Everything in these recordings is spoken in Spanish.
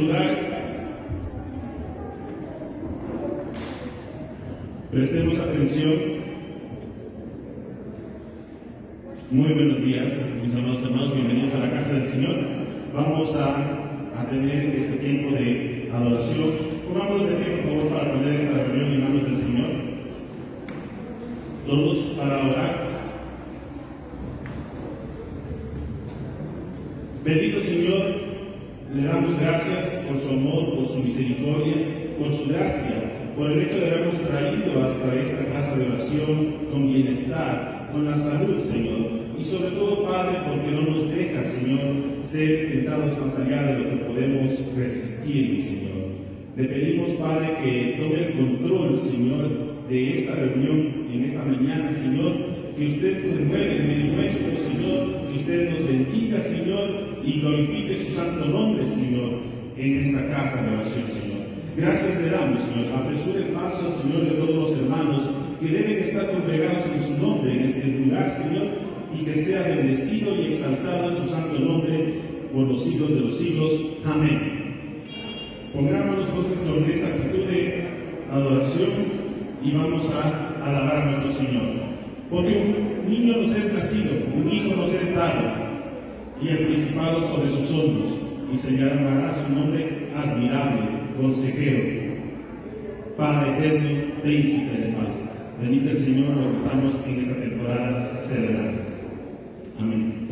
lugar, prestemos atención. Muy buenos días, mis amados hermanos, bienvenidos a la casa del Señor. Vamos a tener este tiempo de adoración. Pongámonos de pie, por favor, para poner esta reunión en manos del Señor. Todos para orar. Bendito Señor, le damos gracias por su amor, por su misericordia, por su gracia, por el hecho de habernos traído hasta esta casa de oración con bienestar, con la salud, Señor. Y sobre todo, Padre, porque no nos deja, Señor, ser tentados más allá de lo que podemos resistir, mi Señor. Le pedimos, Padre, que tome el control, Señor, de esta reunión en esta mañana, Señor, que usted se mueve en medio nuestro, Señor, que usted nos bendiga, Señor, y glorifique su santo nombre, Señor, en esta casa de oración, Señor. Gracias le damos, Señor. Apresure el paso, Señor, de todos los hermanos que deben estar congregados en su nombre en este lugar, Señor, y que sea bendecido y exaltado su santo nombre por los siglos de los siglos. Amén. Pongámonos entonces con esa actitud de adoración y vamos a alabar a nuestro Señor. Porque un niño nos es nacido, un hijo nos es dado, y el principado sobre sus hombros, y se llamará su nombre admirable, consejero, Padre eterno, príncipe de paz. Bendito el Señor, lo que estamos en esta temporada celebrando. Amén.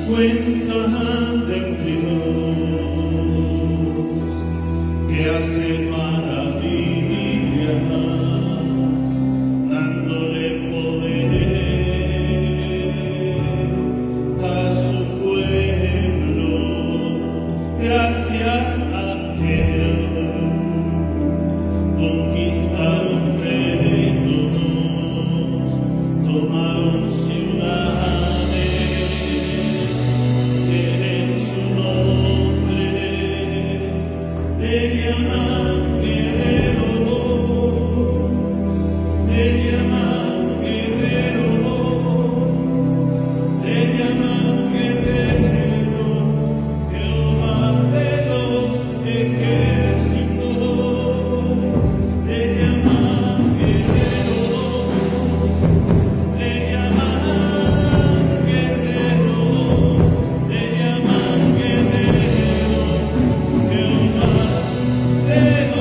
Cuentan de un Dios que hace maravillas, dándole poder a su pueblo. Gracias a Él conquistaron reinos, tomaron ciudades. En su nombre le llaman guerrero, le llaman guerrero, le llaman guerrero, Jehová de los ejércitos, le llaman guerrero, le llaman guerrero. Le llaman guerrero, Jehová de los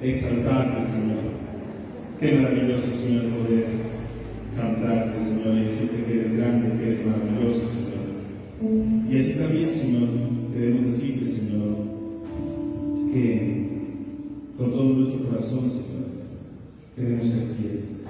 exaltarte, Señor. Qué maravilloso, Señor, poder cantarte, Señor, y decirte que eres grande, que eres maravilloso, Señor. Y así también, Señor, queremos decirte, Señor, que con todo nuestro corazón, Señor, queremos ser fieles.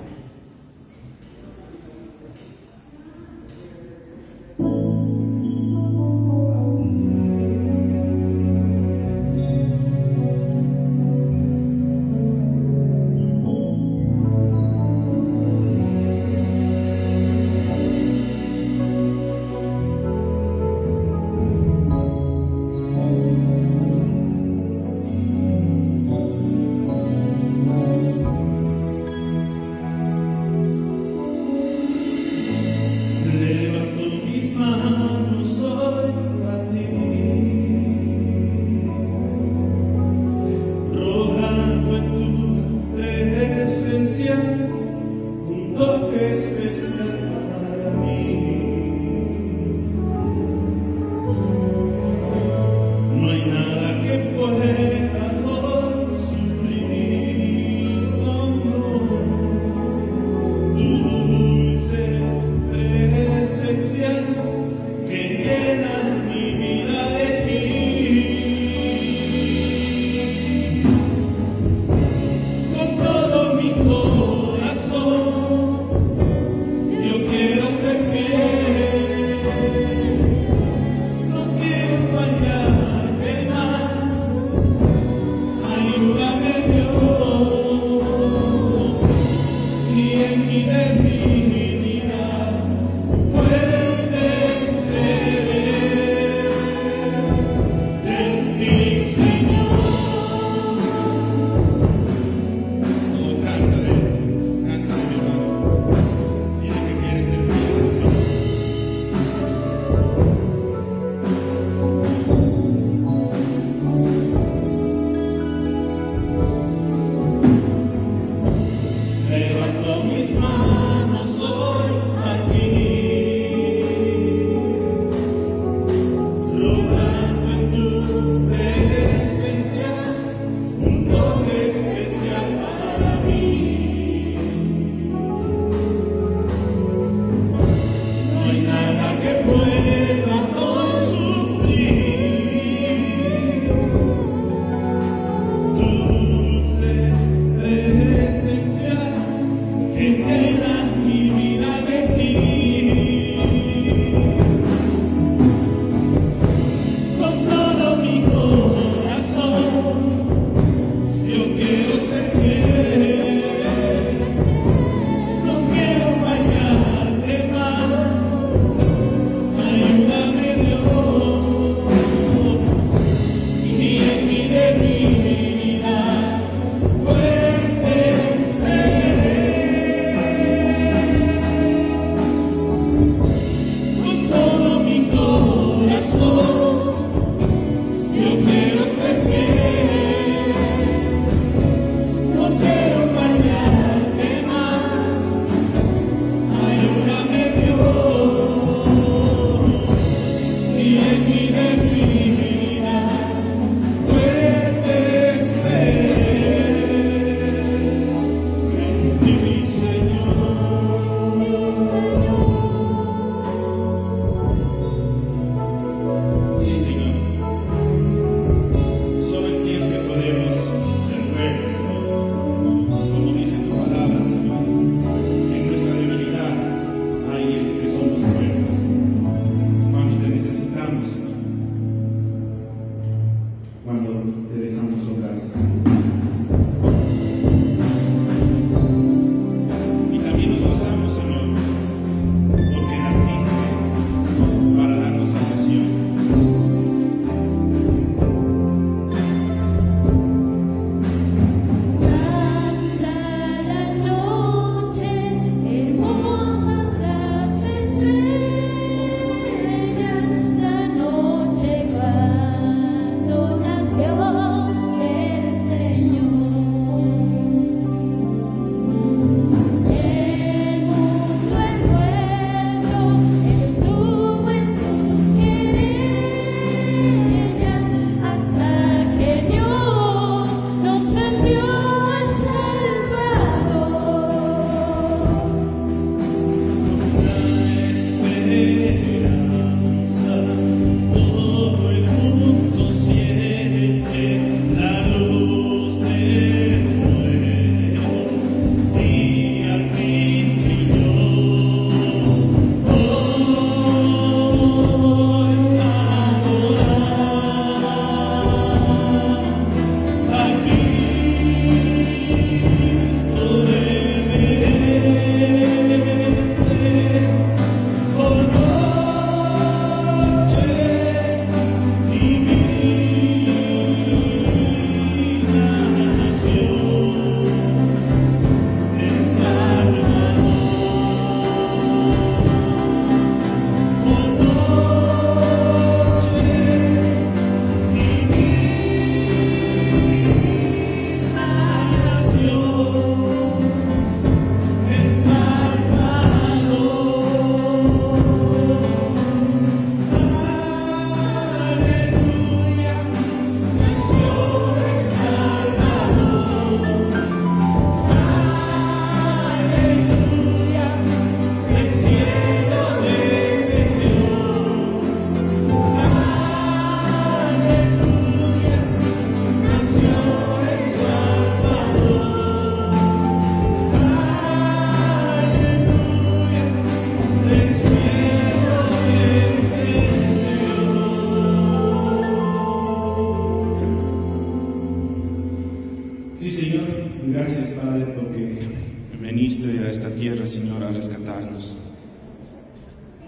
veniste a esta tierra, Señor, a rescatarnos.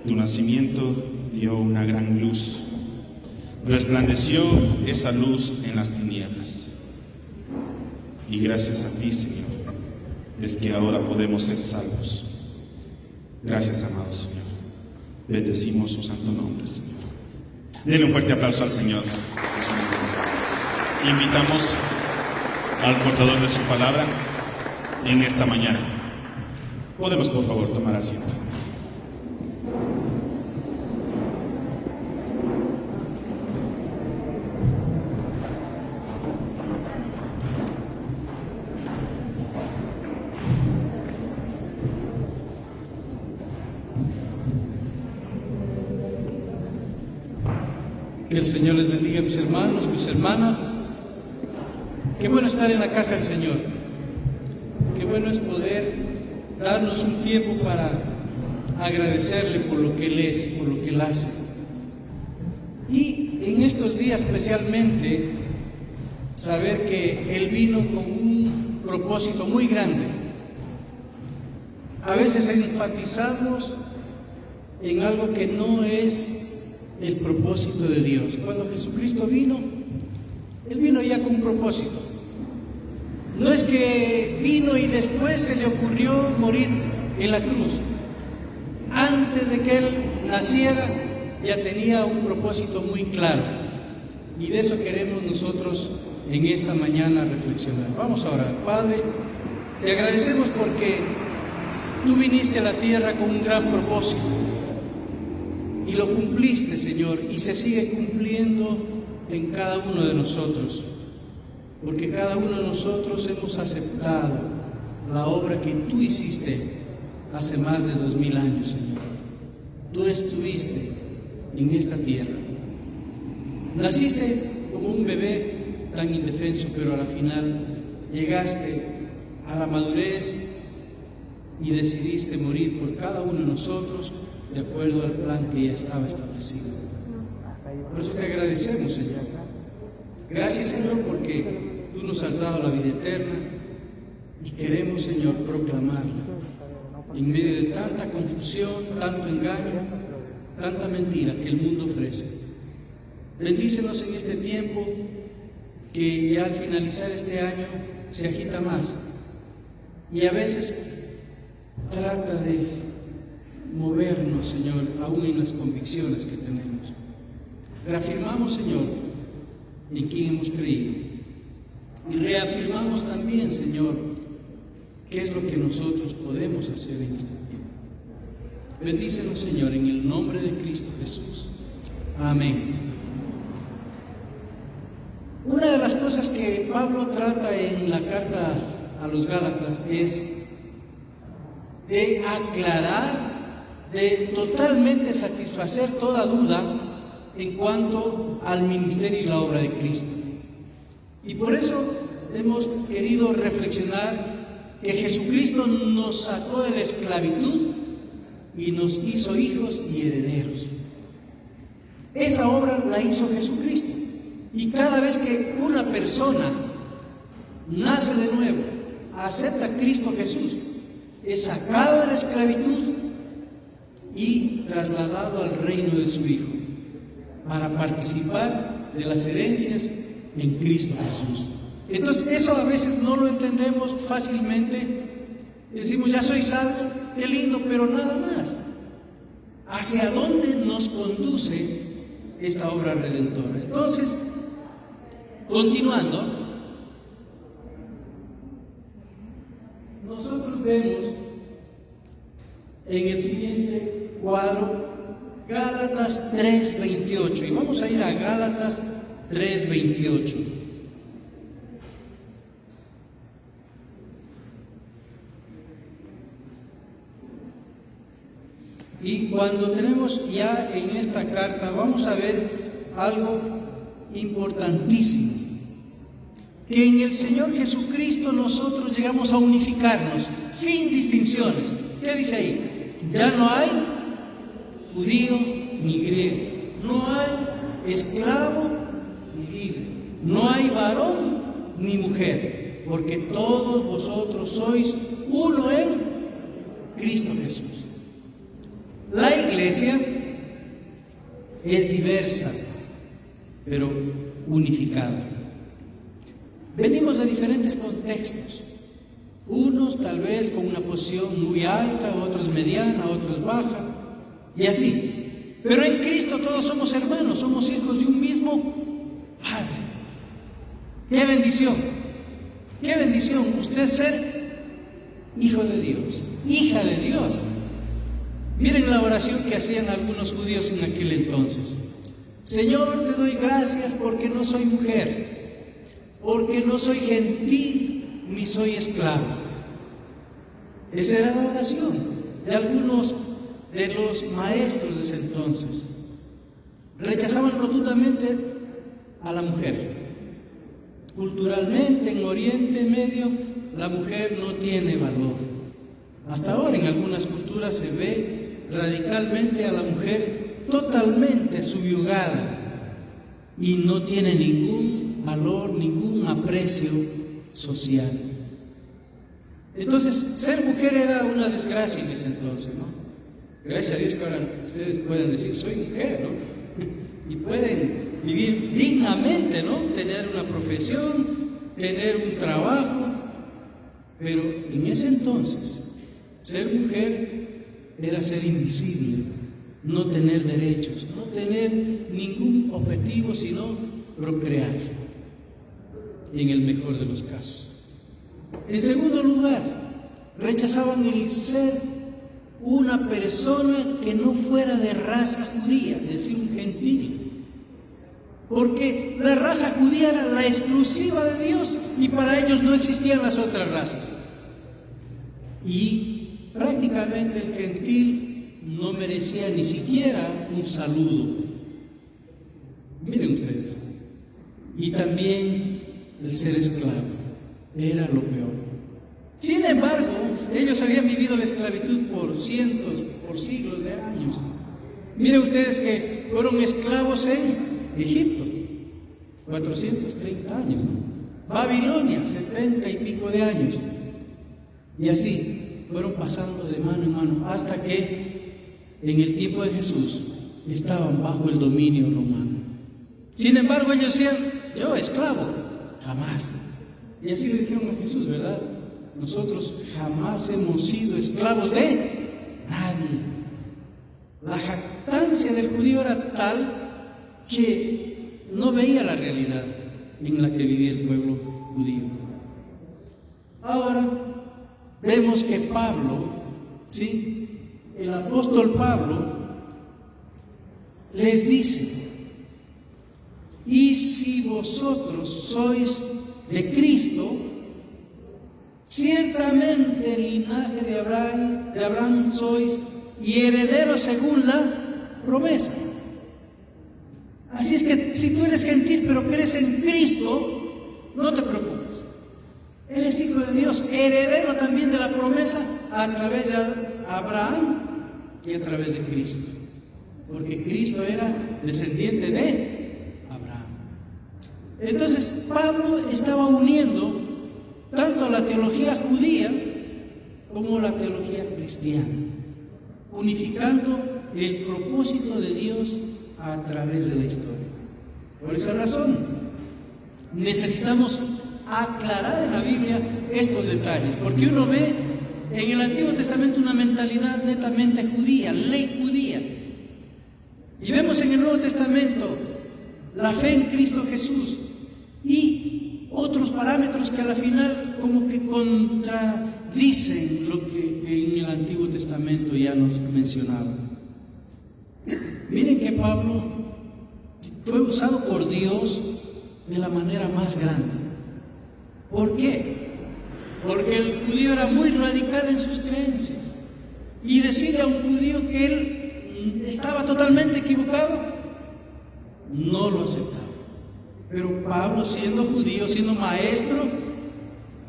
Tu nacimiento dio una gran luz. Resplandeció esa luz en las tinieblas. Y gracias a ti, Señor, es que ahora podemos ser salvos. Gracias, amado Señor. Bendecimos su santo nombre, Señor. Denle un fuerte aplauso al Señor. Invitamos al portador de su palabra en esta mañana. Podemos, por favor, tomar asiento. Que el Señor les bendiga, mis hermanos, mis hermanas. Qué bueno estar en la casa del Señor. Qué bueno es poder darnos un tiempo para agradecerle por lo que Él es, por lo que Él hace. Y en estos días especialmente, saber que Él vino con un propósito muy grande. A veces enfatizamos en algo que no es el propósito de Dios. Cuando Jesucristo vino, Él vino ya con un propósito. No es que vino y después se le ocurrió morir en la cruz. Antes de que Él naciera, ya tenía un propósito muy claro. Y de eso queremos nosotros en esta mañana reflexionar. Vamos a orar. Padre, te agradecemos porque tú viniste a la tierra con un gran propósito. Y lo cumpliste, Señor, y se sigue cumpliendo en cada uno de nosotros, porque cada uno de nosotros hemos aceptado la obra que tú hiciste hace más de 2000 años, Señor. Tú estuviste en esta tierra. Naciste como un bebé tan indefenso, pero a la final llegaste a la madurez y decidiste morir por cada uno de nosotros, de acuerdo al plan que ya estaba establecido. Por eso te agradecemos, Señor. Gracias, Señor, porque tú nos has dado la vida eterna y queremos, Señor, proclamarla en medio de tanta confusión, tanto engaño, tanta mentira que el mundo ofrece. Bendícenos en este tiempo que ya al finalizar este año se agita más y a veces trata de movernos, Señor, aún en las convicciones que tenemos. Reafirmamos, Señor, en quién hemos creído. Y reafirmamos también, Señor, qué es lo que nosotros podemos hacer en este tiempo. Bendícenos, Señor, en el nombre de Cristo Jesús. Amén. Una de las cosas que Pablo trata en la carta a los Gálatas es de aclarar, de totalmente satisfacer toda duda en cuanto al ministerio y la obra de Cristo. Y por eso hemos querido reflexionar que Jesucristo nos sacó de la esclavitud y nos hizo hijos y herederos. Esa obra la hizo Jesucristo. Y cada vez que una persona nace de nuevo, acepta a Cristo Jesús, es sacado de la esclavitud y trasladado al reino de su Hijo para participar de las herencias en Cristo Jesús. Entonces eso a veces no lo entendemos fácilmente. Decimos, ya soy salvo, qué lindo, pero nada más. ¿Hacia dónde nos conduce esta obra redentora? Entonces, continuando, nosotros vemos en el siguiente cuadro Gálatas 3:28 y vamos a ir a Gálatas 3:28. Y cuando tenemos ya en esta carta, vamos a ver algo importantísimo, que en el Señor Jesucristo nosotros llegamos a unificarnos sin distinciones. ¿Qué dice ahí? Ya no hay judío ni griego, no hay esclavo ni libre, no hay varón ni mujer, Porque todos vosotros sois uno en Cristo Jesús. La iglesia es diversa, pero unificada. Venimos de diferentes contextos. Unos tal vez con una posición muy alta, otros mediana, otros baja, y así. Pero en Cristo todos somos hermanos, somos hijos de un mismo Padre. ¡Qué bendición! ¡Qué bendición! Usted ser hijo de Dios, hija de Dios. Miren la oración que hacían algunos judíos en aquel entonces. Señor, te doy gracias porque no soy mujer, porque no soy gentil, ni soy esclavo. Esa era la oración de algunos de los maestros de ese entonces. Rechazaban rotundamente a la mujer. Culturalmente, en Oriente Medio, la mujer no tiene valor. Hasta ahora en algunas culturas se ve radicalmente a la mujer totalmente subyugada y no tiene ningún valor, ningún aprecio social. Entonces, ser mujer era una desgracia en ese entonces, ¿no? Gracias a Dios que ahora ustedes pueden decir, soy mujer, ¿no? Y pueden vivir dignamente, ¿no? Tener una profesión, tener un trabajo. Pero en ese entonces, ser mujer era ser invisible, no tener derechos, no tener ningún objetivo sino procrear, en el mejor de los casos. En segundo lugar, rechazaban el ser una persona que no fuera de raza judía, es decir, un gentil. Porque la raza judía era la exclusiva de Dios y para ellos no existían las otras razas. Y prácticamente el gentil no merecía ni siquiera un saludo. Miren ustedes. Y también el ser esclavo era lo peor. Sin embargo, ellos habían vivido la esclavitud por cientos, por siglos de años. Miren ustedes que fueron esclavos en Egipto, 430 años, ¿no? Babilonia, 70 y pico de años. Y así fueron pasando de mano en mano hasta que en el tiempo de Jesús estaban bajo el dominio romano. Sin embargo, ellos decían, yo esclavo, jamás. Y así le dijeron a Jesús, ¿verdad? Nosotros jamás hemos sido esclavos de nadie. La jactancia del judío era tal que no veía la realidad en la que vivía el pueblo judío. Ahora vemos que Pablo, ¿sí? El apóstol Pablo les dice, y si vosotros sois de Cristo, ciertamente el linaje de Abraham sois y herederos según la promesa. Así es que si tú eres gentil pero crees en Cristo, no te preocupes. Eres hijo de Dios, heredero también de la promesa a través de Abraham y a través de Cristo. Porque Cristo era descendiente de Abraham. Entonces Pablo estaba uniendo tanto la teología judía como la teología cristiana, unificando el propósito de Dios a través de la historia. Por esa razón, necesitamos aclarar en la Biblia estos detalles, porque uno ve en el Antiguo Testamento una mentalidad netamente judía, ley judía, y vemos en el Nuevo Testamento la fe en Cristo Jesús y otros parámetros que a la final como que contradicen lo que en el Antiguo Testamento ya nos mencionaba. Miren que Pablo fue usado por Dios de la manera más grande. ¿Por qué? Porque el judío era muy radical en sus creencias. Y decirle a un judío que él estaba totalmente equivocado, no lo aceptaba. Pero Pablo, siendo judío, siendo maestro,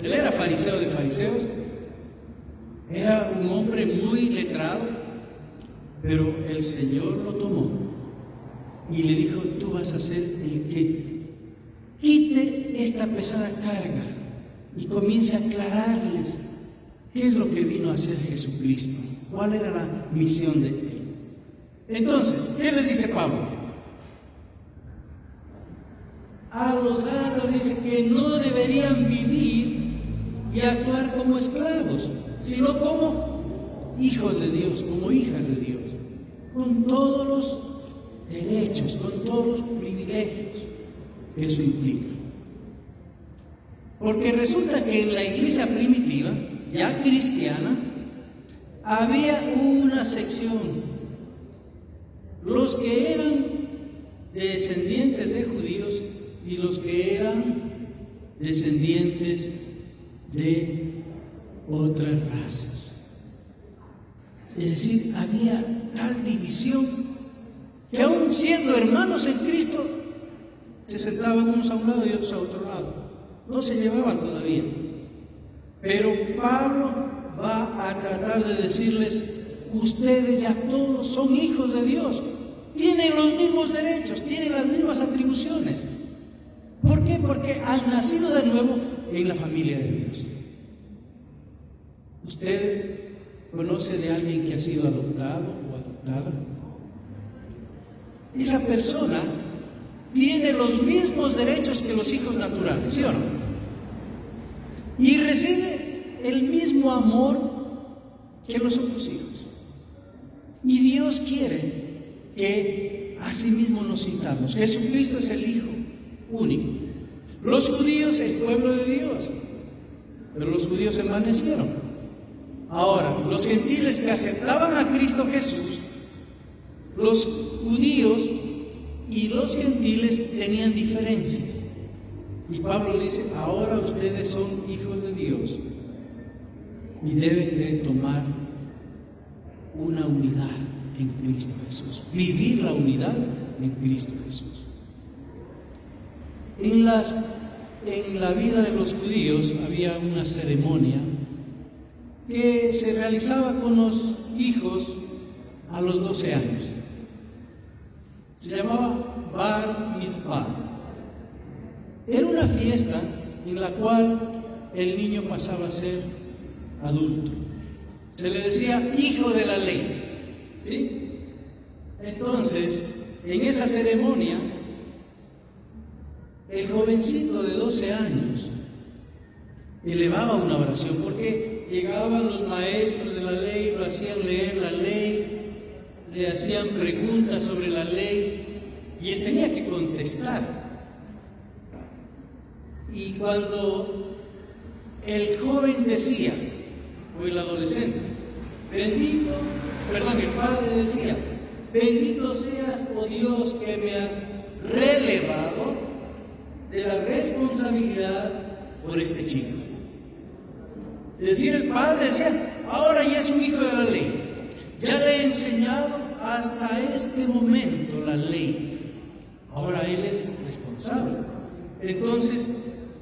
él era fariseo de fariseos, era un hombre muy letrado, pero el Señor lo tomó y le dijo, tú vas a ser el que quite esta pesada carga y comience a aclararles qué es lo que vino a hacer Jesucristo, cuál era la misión de Él. Entonces, ¿qué les dice Pablo? A los Gálatas dice que no deberían vivir y actuar como esclavos, sino como hijos de Dios, como hijas de Dios, con todos los derechos, con todos los privilegios que eso implica. Porque resulta que en la iglesia primitiva, ya cristiana, había una sección: los que eran descendientes de judíos y los que eran descendientes de otras razas. Es decir, había tal división que aún siendo hermanos en Cristo, se sentaban unos a un lado y otros a otro lado. No se llevaban todavía. Pero Pablo va a tratar de decirles: ustedes ya todos son hijos de Dios, tienen los mismos derechos, tienen las mismas atribuciones. ¿Por qué? Porque han nacido de nuevo en la familia de Dios. ¿Usted conoce de alguien que ha sido adoptado o adoptada? Esa persona tiene los mismos derechos que los hijos naturales, ¿sí o no? Y recibe el mismo amor que los otros hijos. Y Dios quiere que así mismo nos sintamos. Jesucristo es el Hijo único. Los judíos, el pueblo de Dios, pero los judíos envanecieron. Ahora, los gentiles que aceptaban a Cristo Jesús, los judíos y los gentiles tenían diferencias. Y Pablo dice: ahora ustedes son hijos de Dios y deben de tomar una unidad en Cristo Jesús, vivir la unidad en Cristo Jesús. En la vida de los judíos había una ceremonia que se realizaba con los hijos a los 12 años. Se llamaba Bar Mitzvah. Era una fiesta en la cual el niño pasaba a ser adulto. Se le decía hijo de la ley, ¿sí? Entonces, en esa ceremonia, el jovencito de 12 años elevaba una oración, porque llegaban los maestros de la ley, lo hacían leer la ley, le hacían preguntas sobre la ley y él tenía que contestar. Y cuando el joven decía, o el adolescente, el padre decía: bendito seas, oh Dios, que me has relevado de la responsabilidad por este chico. Es decir, el padre decía: ahora ya es un hijo de la ley, ya le he enseñado hasta este momento la ley, ahora él es responsable. Entonces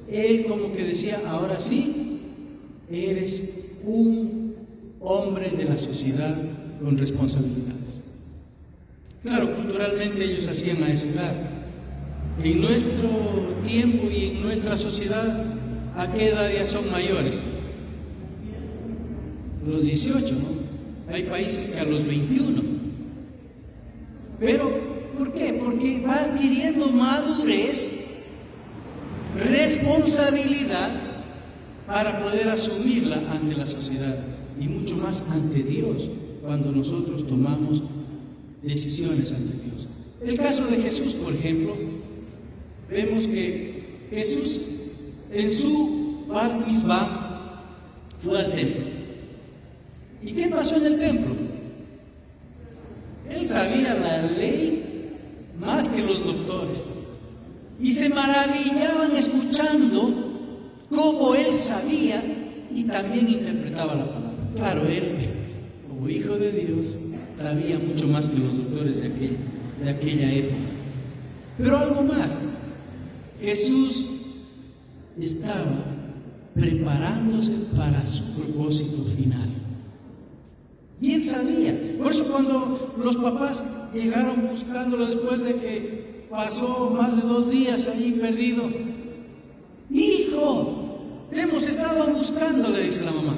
él como que decía: ahora sí, eres un hombre de la sociedad con responsabilidades. Claro, culturalmente ellos hacían a esa edad. En nuestro tiempo y en nuestra sociedad, ¿a qué edad ya son mayores? Los 18, ¿no? Hay países que a los 21. Pero, ¿por qué? Porque va adquiriendo madurez, responsabilidad para poder asumirla ante la sociedad y mucho más ante Dios cuando nosotros tomamos decisiones ante Dios. El caso de Jesús, por ejemplo, vemos que Jesús en su Bar Mitzvah fue al templo. ¿Y qué pasó en el templo? Él sabía la ley más que los doctores y se maravillaban escuchando cómo él sabía y también interpretaba la palabra. Claro, él, como hijo de Dios, sabía mucho más que los doctores de aquella época. Pero algo más, Jesús estaba preparándose para su propósito final. Y él sabía. Por eso cuando los papás llegaron buscándolo después de que pasó más de 2 días allí perdido: hijo, Te hemos estado buscando, le dice la mamá.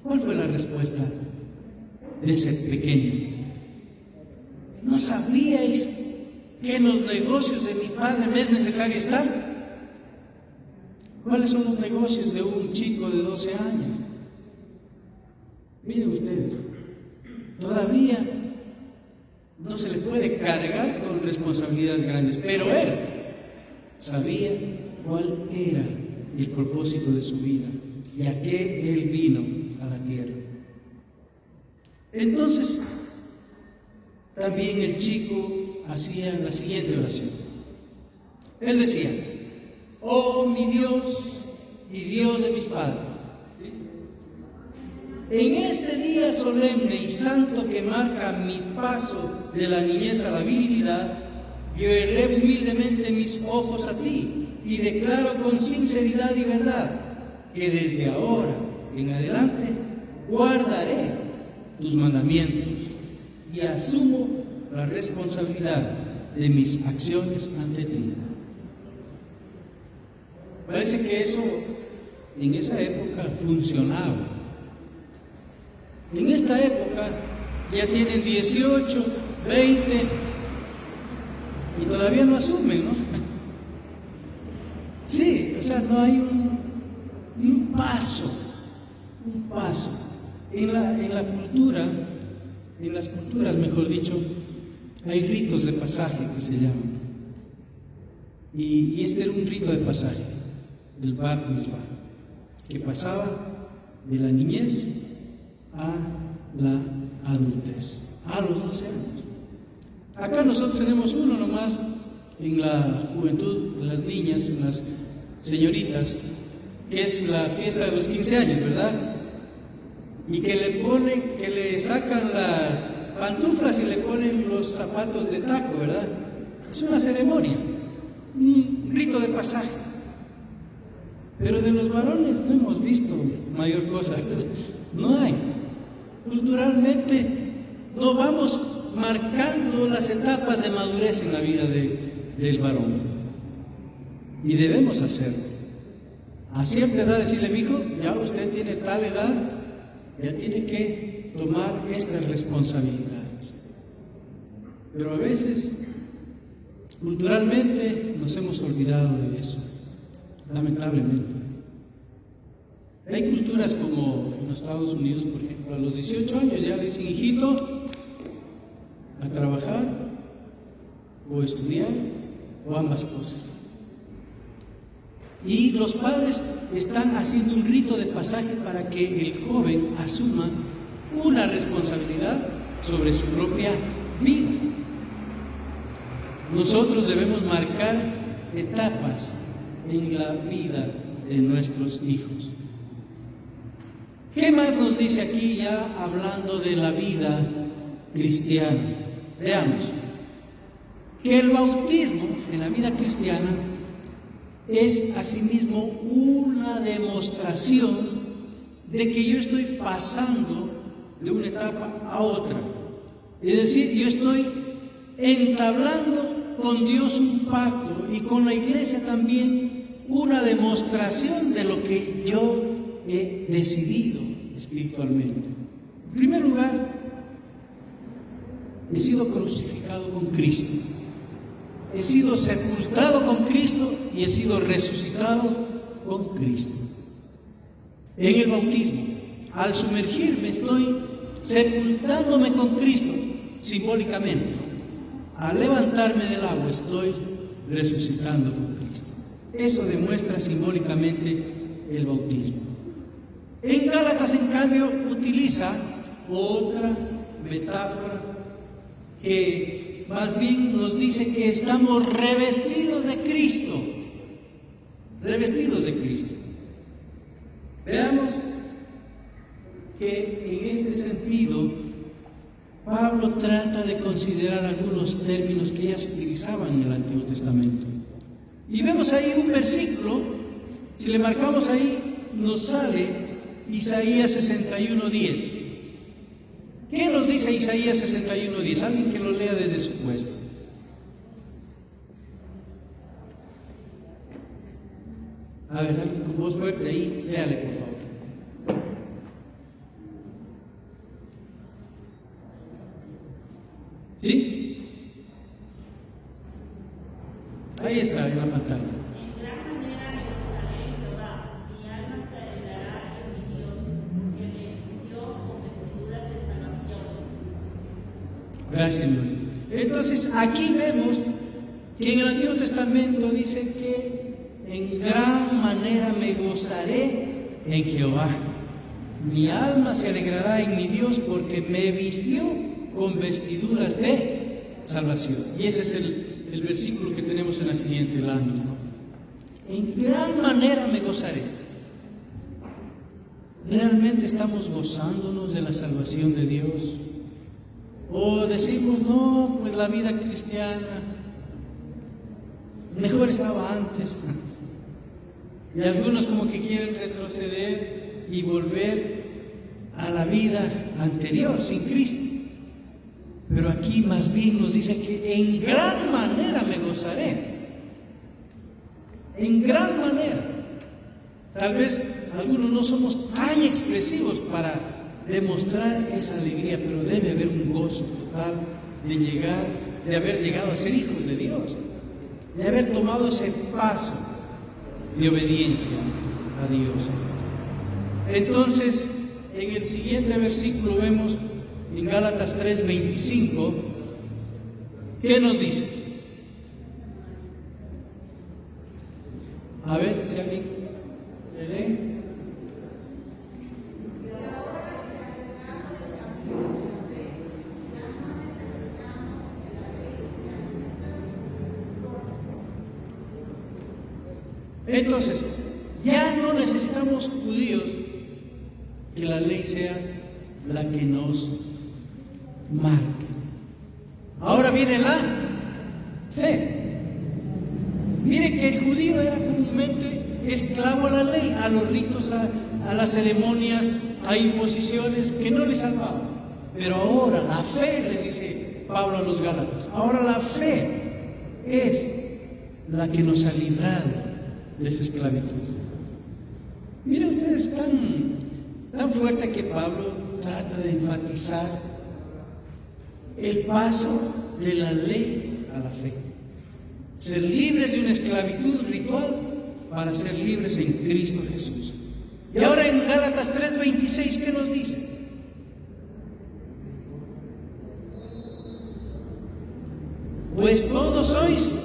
¿Cuál fue la respuesta de ese pequeño? ¿No sabíais que en los negocios de mi padre me es necesario estar? ¿Cuáles son los negocios de un chico de 12 años? Miren ustedes, todavía no se le puede cargar con responsabilidades grandes, pero él sabía cuál era el propósito de su vida y a qué él vino a la tierra. Entonces, también el chico hacía la siguiente oración. Él decía: oh mi Dios y Dios de mis padres, en este día solemne y santo que marca mi paso de la niñez a la virilidad, yo elevo humildemente mis ojos a ti y declaro con sinceridad y verdad que desde ahora en adelante guardaré tus mandamientos y asumo la responsabilidad de mis acciones ante ti. Parece que eso en esa época funcionaba. En esta época ya tienen 18, 20 y todavía no asumen, ¿no? Sí, o sea, no hay un paso. En la cultura, en las culturas, mejor dicho, hay ritos de pasaje que se llaman. Y este era un rito de pasaje, el Bar Mitzvah, que pasaba de la niñez a la adultez, a los 12 años. Acá nosotros tenemos uno nomás en la juventud de las niñas, en las señoritas, que es la fiesta de los 15 años, ¿verdad? Y que le sacan las pantuflas y le ponen los zapatos de taco, ¿verdad? Es una ceremonia, un rito de pasaje. Pero de los varones no hemos visto mayor cosa, no hay. Culturalmente no vamos marcando las etapas de madurez en la vida del varón. Y debemos hacerlo. A cierta edad decirle: mijo, ya usted tiene tal edad, ya tiene que tomar estas responsabilidades. Pero a veces, culturalmente, nos hemos olvidado de eso, lamentablemente. Hay culturas como en los Estados Unidos, por ejemplo, a los 18 años ya le dicen: hijito, a trabajar, o estudiar, o ambas cosas. Y los padres están haciendo un rito de pasaje para que el joven asuma una responsabilidad sobre su propia vida. Nosotros debemos marcar etapas en la vida de nuestros hijos. ¿Qué más nos dice aquí ya hablando de la vida cristiana? Veamos que el bautismo en la vida cristiana es asimismo una demostración de que yo estoy pasando de una etapa a otra. Es decir, yo estoy entablando con Dios un pacto y con la iglesia también una demostración de lo que yo he decidido espiritualmente. En primer lugar, he sido crucificado con Cristo. He sido sepultado con Cristo y he sido resucitado con Cristo. En el bautismo, al sumergirme, estoy sepultándome con Cristo simbólicamente. Al levantarme del agua, estoy resucitando con Cristo. Eso demuestra simbólicamente el bautismo. En Gálatas, en cambio, utiliza otra metáfora que más bien nos dice que estamos revestidos de Cristo. Revestidos de Cristo. Veamos que en este sentido Pablo trata de considerar algunos términos que ya se utilizaban en el Antiguo Testamento. Y vemos ahí un versículo, si le marcamos ahí, nos sale Isaías 61:10. ¿Qué nos dice Isaías 61:10? Alguien que lo lea desde su puesto. A ver, alguien con voz fuerte ahí, léale por favor. ¿Sí? Ahí está en la pantalla. Gracias, Lord. Entonces, aquí vemos que en el Antiguo Testamento dice que en gran manera me gozaré en Jehová. Mi alma se alegrará en mi Dios porque me vistió con vestiduras de salvación. Y ese es el versículo que tenemos en la siguiente lámina. En gran manera me gozaré. ¿Realmente estamos gozándonos de la salvación de Dios? O decimos, no, pues la vida cristiana mejor estaba antes. Y algunos como que quieren retroceder y volver a la vida anterior, sin Cristo. Pero aquí más bien nos dice que en gran manera me gozaré. En gran manera. Tal vez algunos no somos tan expresivos para demostrar esa alegría, pero debe haber un gozo total de haber llegado a ser hijos de Dios, de haber tomado ese paso de obediencia a Dios. Entonces, en el siguiente versículo vemos en Gálatas 3:25, ¿qué nos dice? A ver si alguien le lee. Entonces, ya no necesitamos judíos que la ley sea la que nos marque. Ahora viene la fe. Mire que el judío era comúnmente esclavo a la ley, a los ritos, a las ceremonias, a imposiciones que no le salvaban. Pero ahora la fe, les dice Pablo a los Gálatas, ahora la fe es la que nos ha librado de esa esclavitud. Miren ustedes, tan fuerte que Pablo trata de enfatizar el paso de la ley a la fe. Ser libres de una esclavitud ritual para ser libres en Cristo Jesús. Y ahora en Gálatas 3:26, ¿qué nos dice? Pues todos sois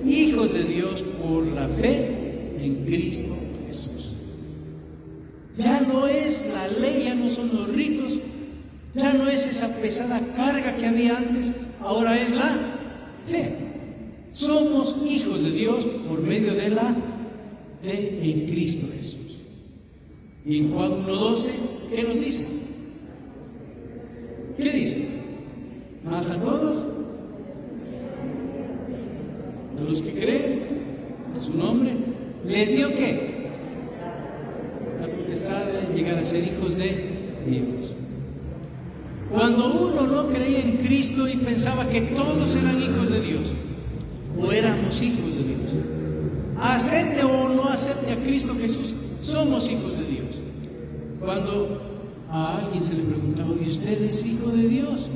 hijos de Dios por la fe en Cristo Jesús. Ya no es la ley, ya no son los ritos, ya no es esa pesada carga que había antes, ahora es la fe. Somos hijos de Dios por medio de la fe en Cristo Jesús. Y en Juan 1:12, ¿qué nos dice? ¿Qué dice? Más a todos, a los que creen en su nombre, les dio ¿qué? La potestad de llegar a ser hijos de Dios. Cuando uno no creía en Cristo y pensaba que todos eran hijos de Dios, o éramos hijos de Dios, acepte o no acepte a Cristo Jesús, somos hijos de Dios. Cuando a alguien se le preguntaba, ¿y usted es hijo de Dios?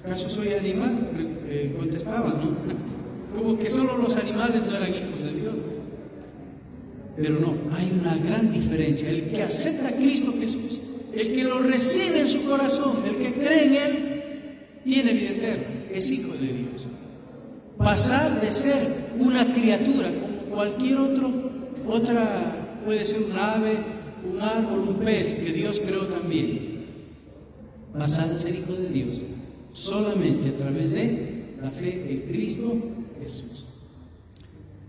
¿Acaso soy animal? Contestaba, ¿no? Como que solo los animales no eran hijos de Dios. Pero no, hay una gran diferencia. El que acepta a Cristo Jesús, el que lo recibe en su corazón, el que cree en Él, tiene vida eterna, es hijo de Dios. Pasar de ser una criatura como cualquier otra, puede ser un ave, un árbol, un pez que Dios creó también. Pasar a ser hijo de Dios solamente a través de la fe en Cristo Jesús.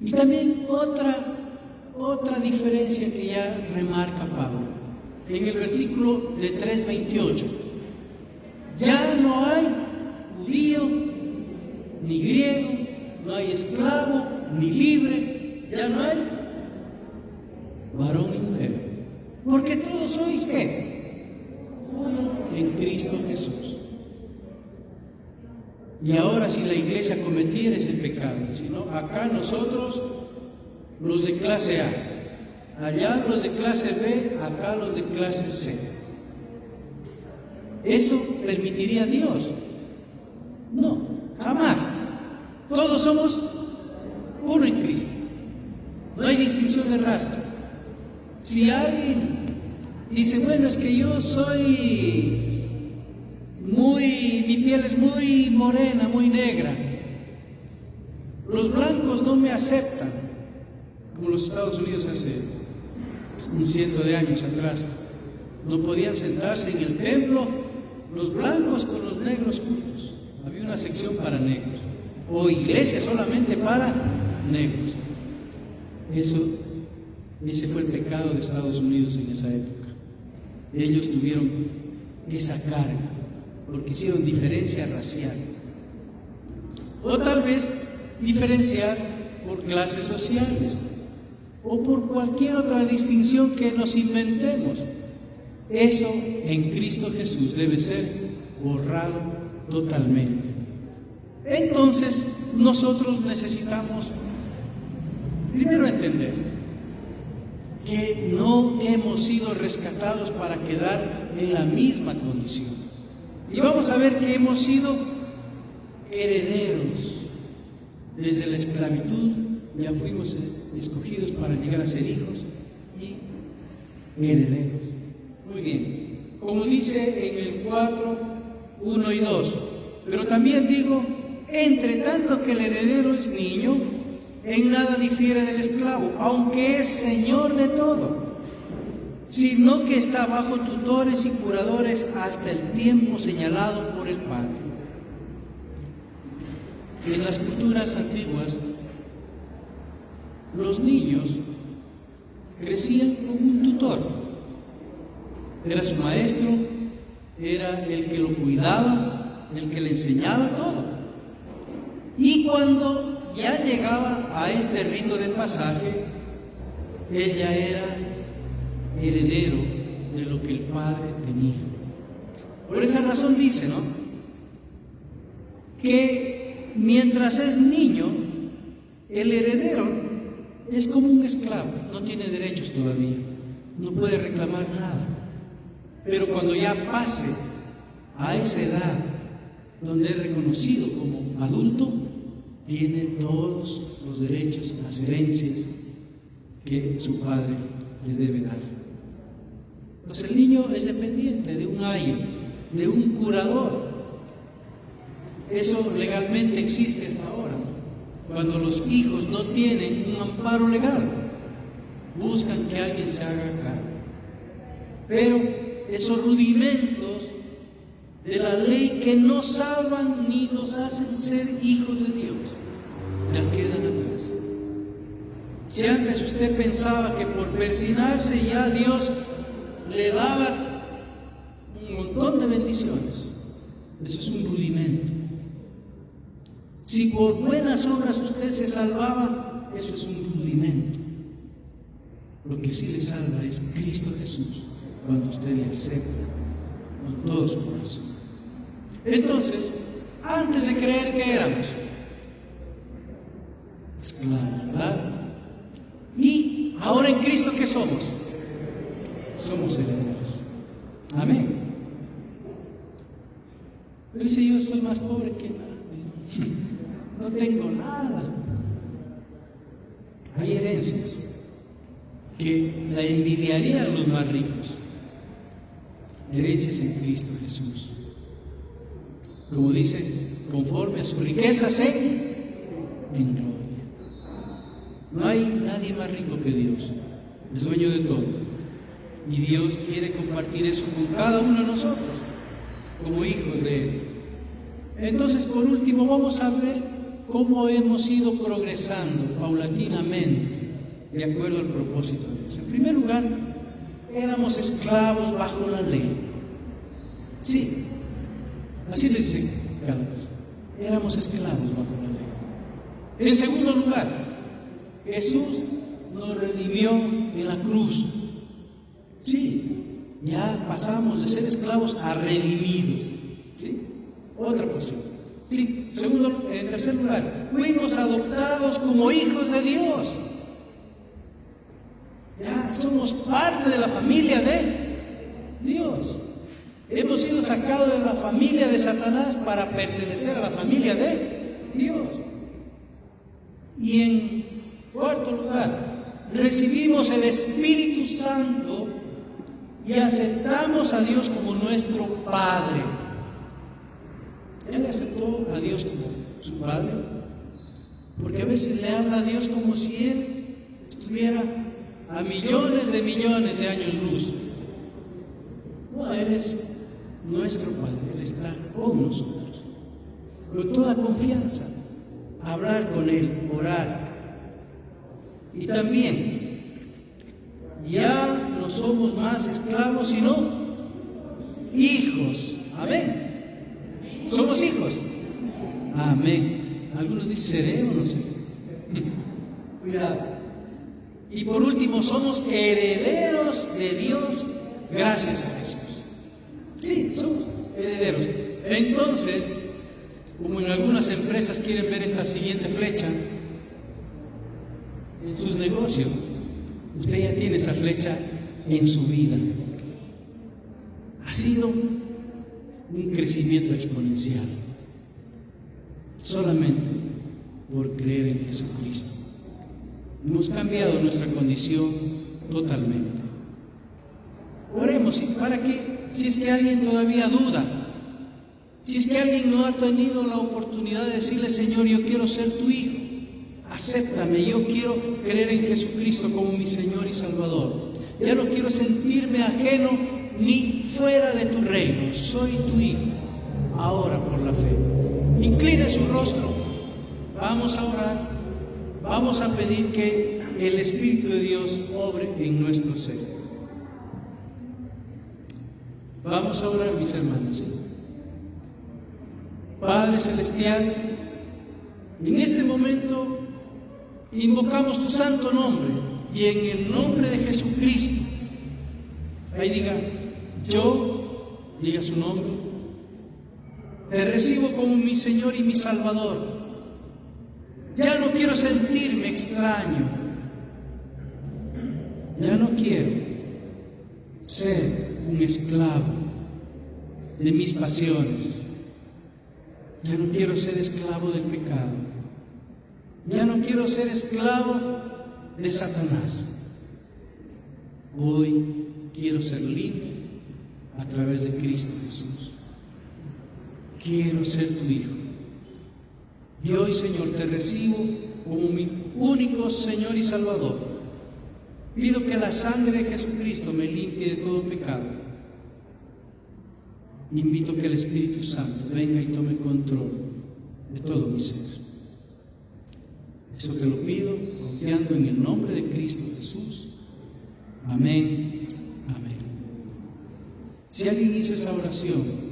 Y también otra diferencia que ya remarca Pablo en el versículo de 3:28. Ya no hay judío ni griego, no hay esclavo ni libre, ya no hay varón ni mujer, porque todos sois ¿qué? Uno en Cristo Jesús. Y ahora si la iglesia cometiera ese pecado, si no, acá nosotros los de clase A, allá los de clase B, acá los de clase C. ¿Eso permitiría Dios? No, jamás. Todos somos uno en Cristo. No hay distinción de razas. Si alguien dice, bueno, es que yo soy mi piel es muy morena, muy negra, los blancos no me aceptan, como los Estados Unidos hace 100 de años atrás, no podían sentarse en el templo los blancos con los negros juntos, había una sección para negros, o iglesia solamente para negros. Ese fue el pecado de Estados Unidos en esa época. Ellos tuvieron esa carga, porque hicieron diferencia racial. O tal vez diferenciar por clases sociales, o por cualquier otra distinción que nos inventemos. Eso en Cristo Jesús debe ser borrado totalmente. Entonces, nosotros necesitamos primero entender que no hemos sido rescatados para quedar en la misma condición. Y vamos a ver que hemos sido herederos. Desde la esclavitud ya fuimos escogidos para llegar a ser hijos y herederos. Muy bien. Como dice en el 4, 1 y 2. Pero también digo, entre tanto que el heredero es niño, en nada difiere del esclavo, aunque es señor de todo, sino que está bajo tutores y curadores hasta el tiempo señalado por el Padre. En las culturas antiguas, los niños crecían con un tutor. Era su maestro, era el que lo cuidaba, el que le enseñaba todo. Y cuando ya llegaba a este rito de pasaje, él ya era heredero de lo que el Padre tenía. Por esa razón dice, ¿no?, que mientras es niño, el heredero es como un esclavo, no tiene derechos todavía, no puede reclamar nada. Pero cuando ya pase a esa edad donde es reconocido como adulto, tiene todos los derechos, las herencias que su padre le debe dar. Pues el niño es dependiente de un ayo, de un curador. Eso legalmente existe hasta ahora. Cuando los hijos no tienen un amparo legal, buscan que alguien se haga cargo. Pero esos rudimentos de la ley que no salvan ni nos hacen ser hijos de Dios, ya quedan atrás. Si antes usted pensaba que por persinarse ya Dios le daba un montón de bendiciones, eso es un rudimento. Si por buenas obras usted se salvaba, eso es un rudimento. Lo que sí le salva es Cristo Jesús, cuando usted le acepta con todo su corazón. Entonces, antes de creer que éramos esclavos, ¿verdad? Y ahora en Cristo, ¿qué somos? Somos herederos. Amén. Pero dice, yo soy más pobre que nadie, no tengo nada. Hay herencias que la envidiarían los más ricos. Herencias en Cristo Jesús. Como dice, conforme a sus riquezas en gloria. No hay nadie más rico que Dios, es dueño de todo. Y Dios quiere compartir eso con cada uno de nosotros, como hijos de Él. Entonces, por último, vamos a ver cómo hemos ido progresando paulatinamente, de acuerdo al propósito de Dios. En primer lugar, éramos esclavos bajo la ley. Sí, así le dice Gálatas, éramos esclavos bajo la ley. En segundo lugar, Jesús nos redimió en la cruz. Sí, ya pasamos de ser esclavos a redimidos. ¿Sí? Otra posición. Sí, en tercer lugar, fuimos adoptados como hijos de Dios. somos parte de la familia de Dios. Hemos sido sacados de la familia de Satanás para pertenecer a la familia de Dios. Y en cuarto lugar, recibimos el Espíritu Santo y aceptamos a Dios como nuestro Padre. Él aceptó a Dios como su Padre, porque a veces le habla a Dios como si Él estuviera a millones de años luz. No, Él es nuestro Padre, Él está con nosotros. Con toda confianza, hablar con Él, orar. Y también, ya no somos más esclavos, sino hijos. Amén. Somos hijos. Amén. Algunos dicen, ¿seré o no sé? Cuidado. Y por último, somos herederos de Dios gracias a Jesús. Sí, somos herederos. Entonces, como en algunas empresas quieren ver esta siguiente flecha en sus negocios, usted ya tiene esa flecha en su vida. Ha sido un crecimiento exponencial solamente por creer en Jesucristo. Hemos cambiado nuestra condición totalmente. Oremos para que, si es que alguien todavía duda, si es que alguien no ha tenido la oportunidad de decirle, Señor, yo quiero ser tu hijo, acéptame, yo quiero creer en Jesucristo como mi Señor y Salvador. Ya no quiero sentirme ajeno ni fuera de tu reino, soy tu hijo, ahora por la fe. Incline su rostro, vamos a orar, vamos a pedir que el Espíritu de Dios obre en nuestro ser. Vamos a orar, mis hermanos. Padre Celestial, en este momento invocamos tu santo nombre y en el nombre de Jesucristo, ahí diga, yo, diga su nombre, te recibo como mi Señor y mi Salvador. Ya no quiero sentirme extraño, ya no quiero ser un esclavo de mis pasiones, ya no quiero ser esclavo del pecado, ya no quiero ser esclavo de Satanás. Hoy quiero ser libre a través de Cristo Jesús. Quiero ser tu hijo. Y hoy, Señor, te recibo como mi único Señor y Salvador. Pido que la sangre de Jesucristo me limpie de todo pecado. Invito que el Espíritu Santo venga y tome control de todo mi ser. Eso te lo pido confiando en el nombre de Cristo Jesús. Amén. Amén. Si alguien hizo esa oración,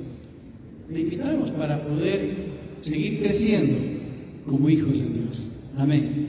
le invitamos para poder seguir creciendo como hijos de Dios. Amén.